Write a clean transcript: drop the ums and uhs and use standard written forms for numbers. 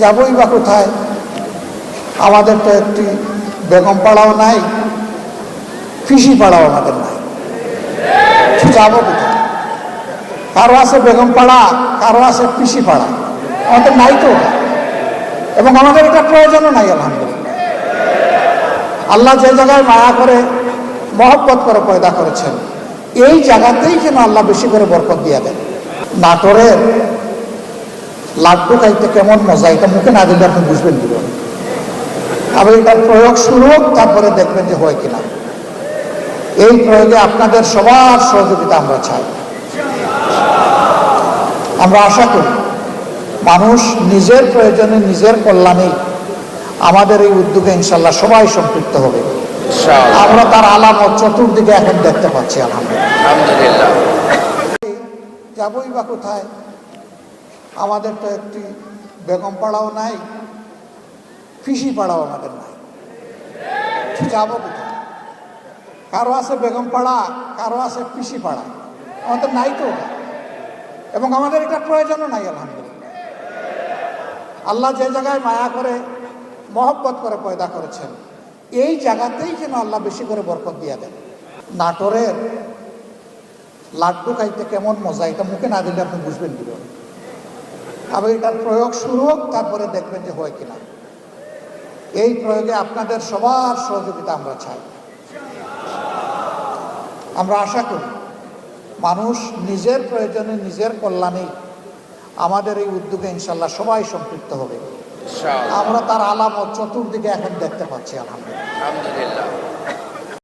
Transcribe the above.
যাবই বা কোথায়? আমাদের তো একটি বেগম পাড়াও নাই, পিসি পাড়াও আমাদের নাই। যাবো কোথায়? কারো আছে বেগম পাড়া, কারো আছে পিসি পাড়া, আমাদের নাই তো। এবং আমাদের এটা প্রয়োজনও নাই। আলহামদুলিল্লাহ, আল্লাহ যে জায়গায় মায়া করে মহব্বত করে পয়দা করেছেন, এই জায়গাতেই যেন আল্লাহ বেশি করে বরকত দিয়ে দেন। নাটোরের লাড্ডু খাইতে কেমন মজা, এটা মুখে না দিলে আপনি বুঝবেন কি? আবার এটার প্রয়োগ শুরু হোক, তারপরে দেখবেন যে হয় কিনা। এই প্রয়োগে আপনাদের সবার সহযোগিতা আমরা চাই। আমরা আশা করি মানুষ নিজের প্রয়োজনে, নিজের কল্যাণে আমাদের এই উদ্যোগে ইনশাল্লাহ সবাই সম্পৃক্ত হবে। আমরা তার আলামত চতুর্দিকে এখন দেখতে পাচ্ছি। আলহামদুলিল্লাহ, যাবই বা কোথায়? আমাদের তো একটি বেগম পাড়াও নাই, পিসি পাড়াও আমাদের নাই। যাবো কোথায়? কারো আছে বেগম পাড়া, কারো আছে পিসি পাড়া, আমাদের নাই তো। এবং আমাদের এটা প্রয়োজনও নাই। আলহামদুলিল্লাহ, আল্লাহ যে জায়গায় মায়া করে মহব্বত করে পয়দা করেছেন, এই জায়গাতেই যেন আল্লাহ বেশি করে বরকত দিয়ে দেন। নাটোরের লাড্ডু খাইতে কেমন মজা, এটা মুখে না দিলে আপনি বুঝবেন কি? আবার এটার প্রয়োগ শুরু হোক, তারপরে দেখবেন যে হয় কিনা। এই প্রয়োগে আপনাদের সবার সহযোগিতা আমরা চাই। আমরা আশা করি মানুষ নিজের প্রয়োজনে, নিজের কল্যাণে আমাদের এই উদ্যোগে ইনশাল্লাহ সবাই সম্পৃক্ত হবে। আমরা তার আলামত চতুর্দিকে এখন দেখতে পাচ্ছি। আলহামদুলিল্লাহ।